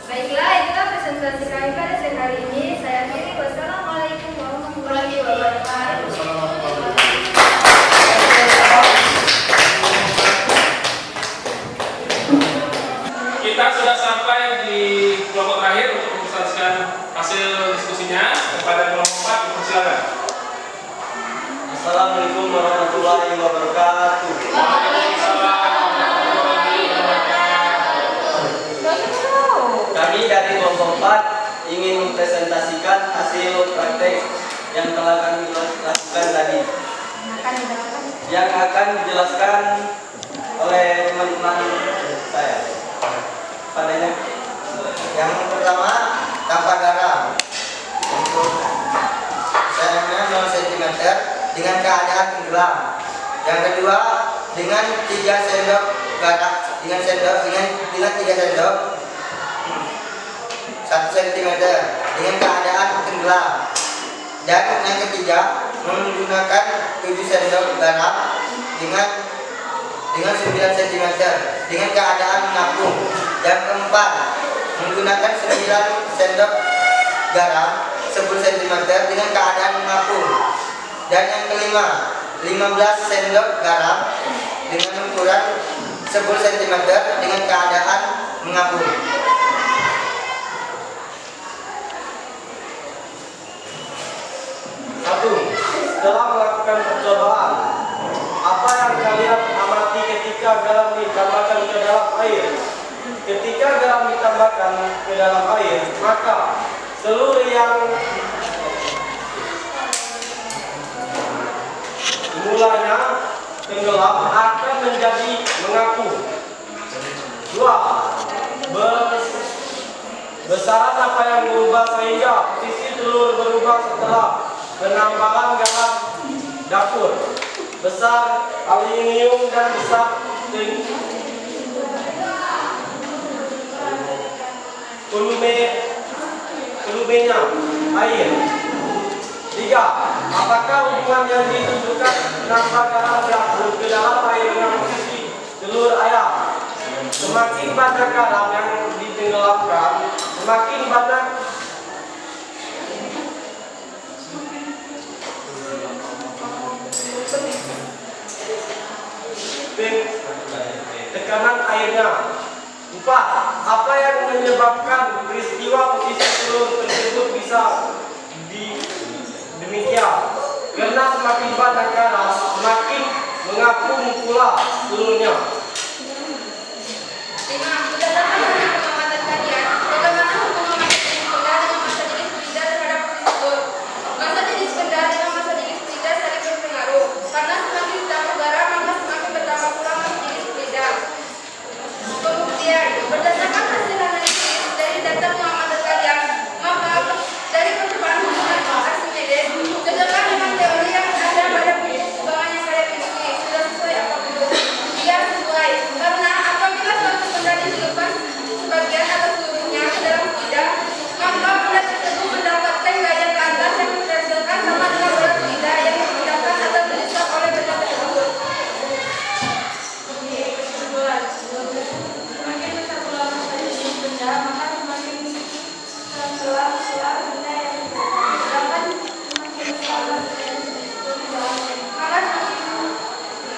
Baiklah, itulah presentasi kami pada siang hari ini. Saya akhiri. Wassalamualaikum warahmatullahi wabarakatuh. Kita sudah sampai di kelompok terakhir untuk mempresentasikan hasil diskusinya kepada kelompok 4. Persilakan. Assalamualaikum warahmatullahi wabarakatuh. Kami dari kelompok 4 ingin mempresentasikan hasil praktek yang telah kami lakukan tadi, yang akan dijelaskan oleh teman-teman saya. Padanya Yang pertama, tanpa garam. Untuk sayangnya 0 cm dengan keadaan tenggelam. Yang kedua, dengan 3 sendok garam, dengan 3 sendok 1 cm dengan keadaan tenggelam. Dan yang ketiga, menggunakan 7 sendok garam dengan 9 cm dengan keadaan mengapung. Yang keempat, menggunakan 9 sendok garam 10 cm dengan keadaan mengapung. Dan yang kelima, 15 sendok garam dengan ukuran 10 cm dengan keadaan mengapung. Satu, setelah melakukan percobaan, apa yang kalian amati ketika garam ditambahkan ke dalam air? Ketika garam ditambahkan ke dalam air, maka seluruh yang mulanya tenggelam akan menjadi mengapung. Dua, besaran apa yang berubah sehingga posisi telur berubah setelah penambahan garam dapur. Besar aluminium dan besar volumenya air. Tiga, apakah hubungan yang ditunjukkan penambah garam dapur ke dalam air dengan posisi telur ayam? Semakin banyak garam yang ditenggelamkan, semakin banyak tekanan airnya. 4. Apa yang menyebabkan peristiwa posisi telur tersebut bisa demikian? Karena semakin banyak garam, semakin mengapung pula telurnya. 5. Berdasarkan hasil pengamatan kalian, bagaimana hubungan massa jenis benda dengan massa jenis benda terhadap posisi telur? Massa jenis benda dengan massa jenis benda saling berpengaruh. Karena semakin ditambah garam, maka semakin bertambah pula massa jenis benda. Pembuktian, berdasarkan hasil analisis dari data pengamatan kalian, maka dari percobaan hubungan Archimedes, cocokkan dengan teori yang ada pada buku keuangan yang kalian miliki. Sudah sesuai apa belum? Iya, sesuai. Karena apabila suatu benda dicelupkan sebagian atau seluruhnya ke dalam tidak, maka benda tersebut mendapatkan gaya ke atas yang menghasilkan sama dengan berat tidak yang dipindahkan atau diletak oleh benda tersebut. Semakin besar pula massa jenis benda, maka semakin tenggelam pula benda yang sedangkan semakin besar massa jenis benda,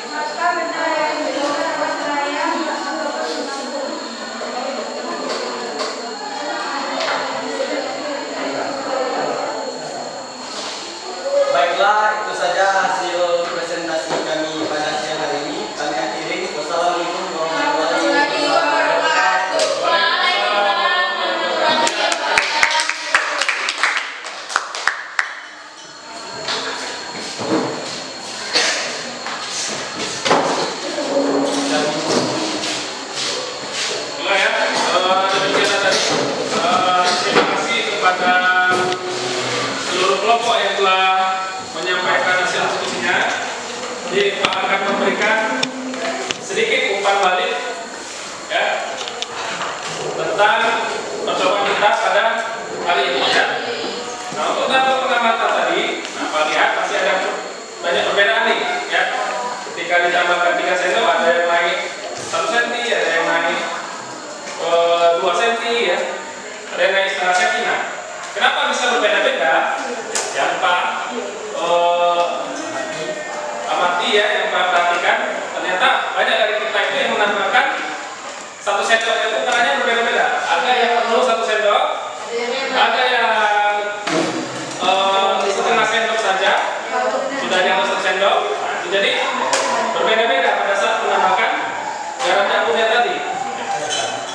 maka benda yang diberikan akan seraya atau bersinambung. Baiklah, itu saja hasil presentasi kami pada siang hari ini. Kami akhiri. Wassalamualaikum warahmatullahi wabarakatuh. Baiklah ya, demikianlah tadi. Terima kasih kepada seluruh kelompok yang telah menyampaikan hasil diskusinya. Jadi Pak akan memberikan sedikit umpan balik ya tentang percobaan kita pada kali ini ya. Nah, untuk data pengamatan tadi, Pak lihat masih ada banyak perbedaan nih ya. Ketika ditambahkan 3 sendok ada yang naik 1 cm, ada yang naik 2 cm ya. dengan istilah sakinah. Kenapa bisa berbeda-beda? Yang Pak amati ya, yang Pak perhatikan, ternyata banyak dari kita itu yang menambahkan satu sendok itu caranya berbeda-beda. Ada yang penuh 1 sendok, ada yang setengah sendok saja, sudah yang 1 sendok. Nah, jadi berbeda-beda pada saat menambahkan garam dapurnya tadi.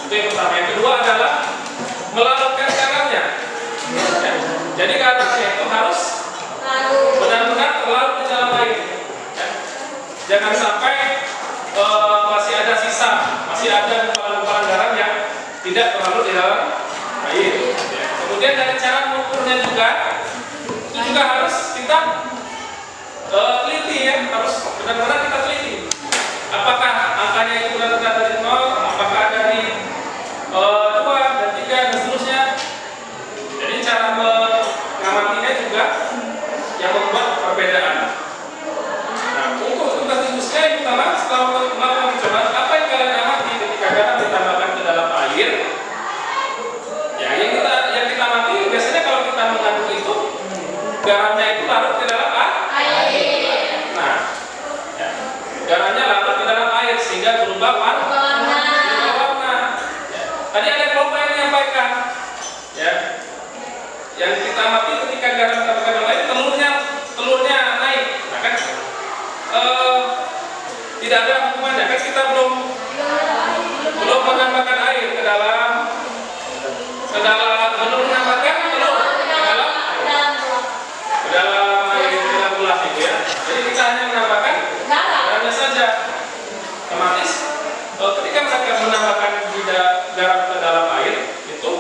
Itu yang pertama. Yang kedua adalah melarutkan garamnya. Ya. Jadi garamnya itu harus benar-benar terlarut di dalam air. Ya. Jangan sampai masih ada sisa, masih ada gumpalan-gumpalan garam yang tidak terlarut di dalam air. Ya. Kemudian dari cara mengukurnya juga, itu juga harus kita teliti ya, harus benar-benar kita teliti. Apakah angkanya itu benar-benar dari 0, apakah dari 2 dan 3 dan seterusnya. Jadi cara mengamatinya juga yang membuat perbedaan. Nah, untuk tugas diskusinya yang pertama, setelah melakukan percobaan, apa yang kalian amati ketika garam ditambahkan ke dalam air? Ya, yang kita amati biasanya kalau kita mengaduk itu, garamnya itu larut ke dalam air. Nah, ya, garamnya larut ke dalam air sehingga berubah warna. Ya. Tadi ada kelompok yang menyampaikan, ya, yang kita amati ketika garam ditambahkan ke dalam air, telurnya naik. Nah, kan tidak ada hukumannya, kan kita belum menambahkan air ke dalam belum menambahkan telur ke dalam air tidak gelas itu ya. Jadi kita hanya menambahkan garamnya saja. Otomatis ketika mereka menambahkan garam ke dalam air itu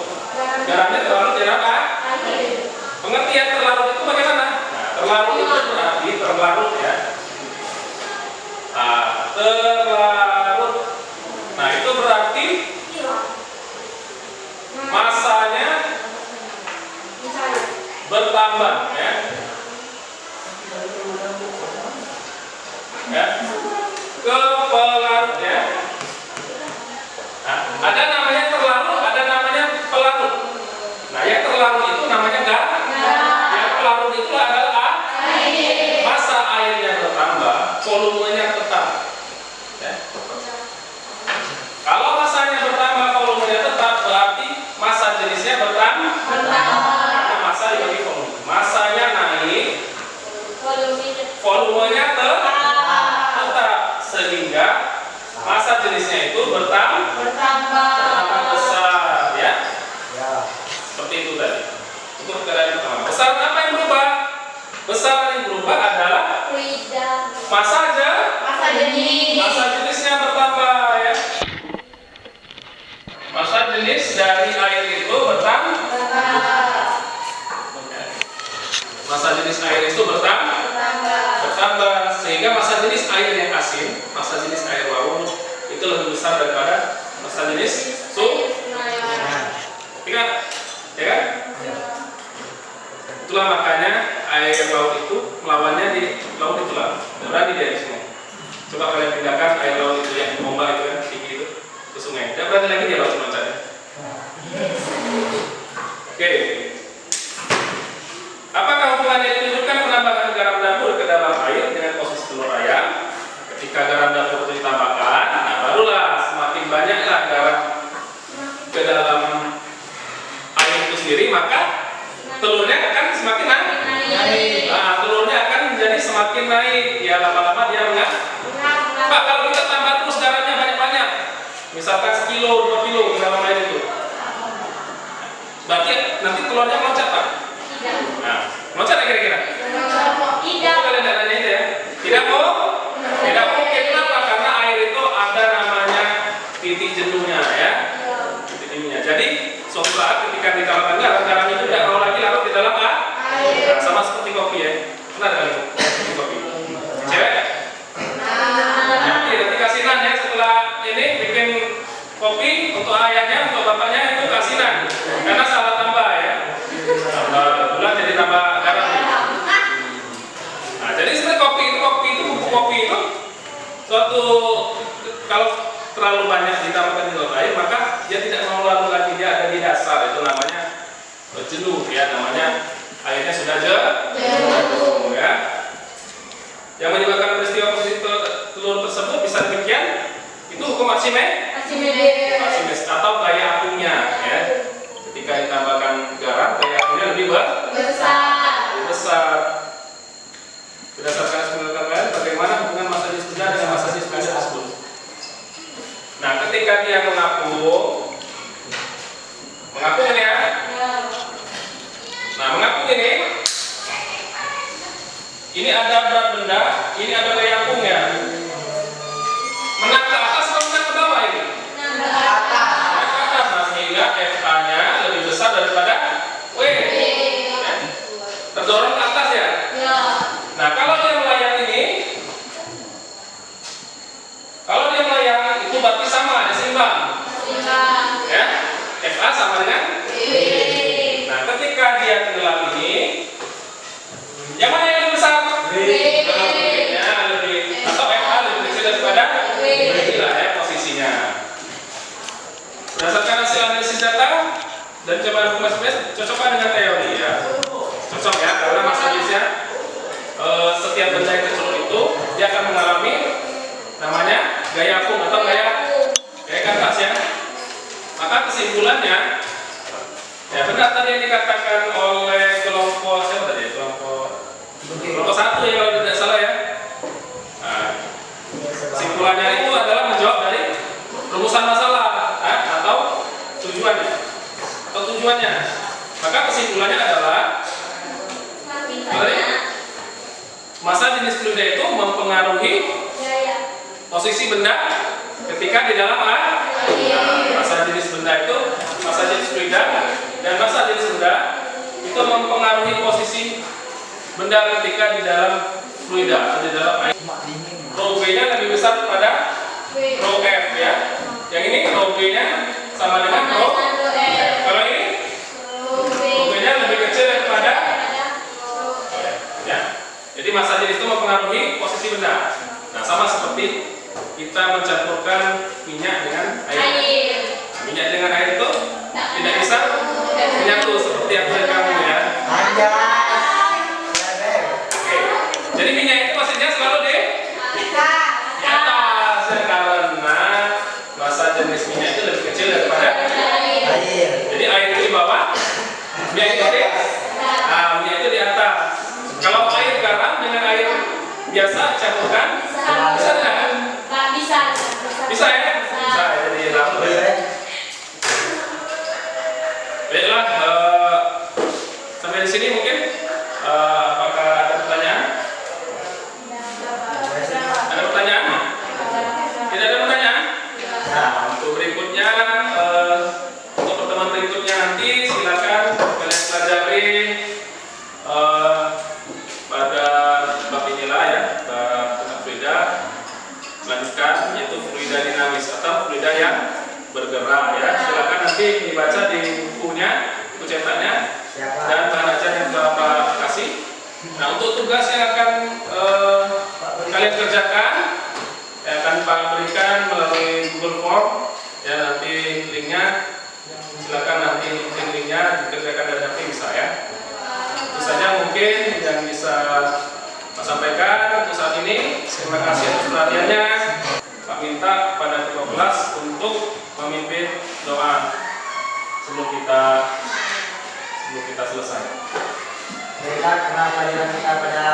garamnya terlarut di dalam air. Pengertian terlarut itu bagaimana? Nah, terlarut itu berarti terlarut ya. Nah, terlarut. Nah, itu berarti masanya bertambah ya. Ya. Ke pelarut ya. Nah, ada namanya terlarut, ada namanya pelarut. Nah, yang terlarut itu namanya garam. Yang pelarut itu adalah air. Masa airnya bertambah, volumenya tetap. Ya. Kalau masanya bertambah, volumenya tetap, berarti masa jenisnya bertambah. Karena masa dibagi volume. Masanya naik, volumenya tetap, sehingga masa jenisnya itu bertambah besar ya. Seperti itu tadi. Untuk keadaan pertama. Besaran apa yang berubah? Besaran yang berubah adalah masa jenisnya bertambah ya. Masa jenis dari air itu bertambah. Masa jenis air itu bertambah sehingga masa jenis air yang asin, masa jenis air laut itu lebih besar daripada masa jenis sungai. Ingat, ya kan? Itulah makanya air laut itu melawannya di laut itu lah, berani dia di sungai. Coba kalian pindahkan air laut itu yang bomba itu kan tinggi itu ke sungai, tidak berani lagi dia laut loncatnya. Oke. Apakah hubungannya ditunjukkan penambahan garam dapur ke dalam air dengan posisi telur ayam? Ketika garam dapur itu ditambahkan, nah barulah semakin banyaklah garam ke dalam air itu sendiri, maka telurnya akan semakin naik. Nah, telurnya akan menjadi semakin naik. Ya lama-lama dia Pak, kalau kita tambah terus garamnya banyak-banyak, misalkan 1 kilo, 2 kilo ke dalam air itu, berarti nanti telurnya meloncat Pak. Nah, meloncat ya kira-kira? Tidak. Kalian tidak nanya itu ya? Tidak mungkin. Kenapa? Karena air itu ada namanya titik jenuhnya ya. Titik jenuhnya. Jadi suatu saat ketika ditambahkan garam itu tidak mau lagi larut di dalam air. Nah, sama seperti kopi ya. Benar kali kopi. Cewek? Nanti kasinan ya setelah ini bikin kopi untuk ayahnya, untuk bapaknya itu kasinan. Karena salah tambah ya. Tambah gula jadi tambah garam. Nah, jadi sebenarnya kopi itu bubuk kopi itu suatu kalau terlalu banyak ditambahkan di dalam air, maka dia tidak mau larut lagi, dia ada di dasar, itu namanya jenuh ya, namanya airnya sudah jenuh ya. Yang menyebabkan peristiwa posisi telur tersebut bisa demikian, itu hukum Archimedes atau gaya apungnya ya. Ketika ditambahkan garam, gaya apungnya lebih besar. Berdasarkan eksperimen bagaimana hubungan massa jenis benda dengan massa jenis benda tersebut. Nah, ketika dia mengapung ini ya. Nah, mengapung ini ada berat benda, ini ada gaya apungnya. Menang ke atas atau menang ke bawah ini? Menang ke atas. Nah, sehingga FA-nya lebih besar daripada W. Terdorong ke atas ya? Nah, kalau dia melayang itu berarti sama, ada seimbang. Ya, FA sama dengan W. Nah, ketika dia tenggelam ini, yang mana yang lebih besar? W-nya lebih, atau FA lebih kecil daripada W. Inilah ya posisinya. Berdasarkan hasil analisis data dan coba hukum Archimedes, cocokkan dengan teori ya. Cocok ya, karena massa jenisnya setiap benda yang tercelup itu dia akan mengalami namanya gaya apung atau gaya kanvas ya. Maka kesimpulannya ya benar tadi yang dikatakan oleh kelompok siapa tadi? Kelompok 1 ya kalau tidak salah ya. Nah, kesimpulannya itu adalah menjawab dari rumusan masalah atau tujuannya. Maka kesimpulannya adalah massa jenis fluida itu mempengaruhi posisi benda ketika di dalam air. Nah, massa jenis benda itu, massa jenis fluida dan massa jenis benda itu mempengaruhi posisi benda ketika di dalam fluida, di dalam air. Rho B-nya lebih besar daripada rho F ya. Yang ini rho B-nya sama dengan rho F. Kalau ini rho B-nya lebih kecil daripada ya. Jadi massa jenis itu mempengaruhi posisi benda. Nah, sama seperti kita mencampurkan minyak dengan air. Minyak dengan air itu tidak bisa menyatu seperti yang kamu ya. Oke. Jadi minyak itu posisinya selalu di atas ya, karena massa jenis minyak itu lebih kecil daripada air. Jadi air itu di bawah, minyak itu di atas. Kalau air garam dengan air biasa campurkan bisa tidak? Bisa ya? Bisa jadi langsung ya. Baiklah, sampai di sini mungkin apakah ada pertanyaan? Ada pertanyaan? Tidak ada pertanyaan? Nah, untuk berikutnya, untuk pertemuan berikutnya nanti silakan kalian pelajari pada bab inilah ya, bab tentang fluida. Lanjutkan yaitu fluida dinamis atau fluida yang bergerak ya. Silakan nanti dibaca di bukunya, buku cetaknya dan bahan ajar yang telah Pak kasih. Nah, untuk tugas yang akan kalian kerjakan akan Pak berikan melalui Google Form ya, nanti linknya silakan nanti linknya dikerjakan dari HP bisa ya. Itu saja mungkin yang bisa Pak sampaikan untuk saat ini. Terima kasih atas perhatiannya. Pak minta pada ketua kelas untuk memimpin doa sebelum kita selesai. Baiklah, karena pelajaran kita pada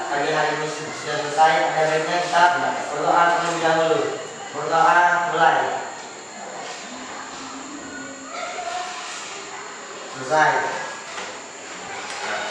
pagi hari ini sudah selesai, ada baiknya kita berdoa terlebih dahulu. Berdoa mulai. Selesai.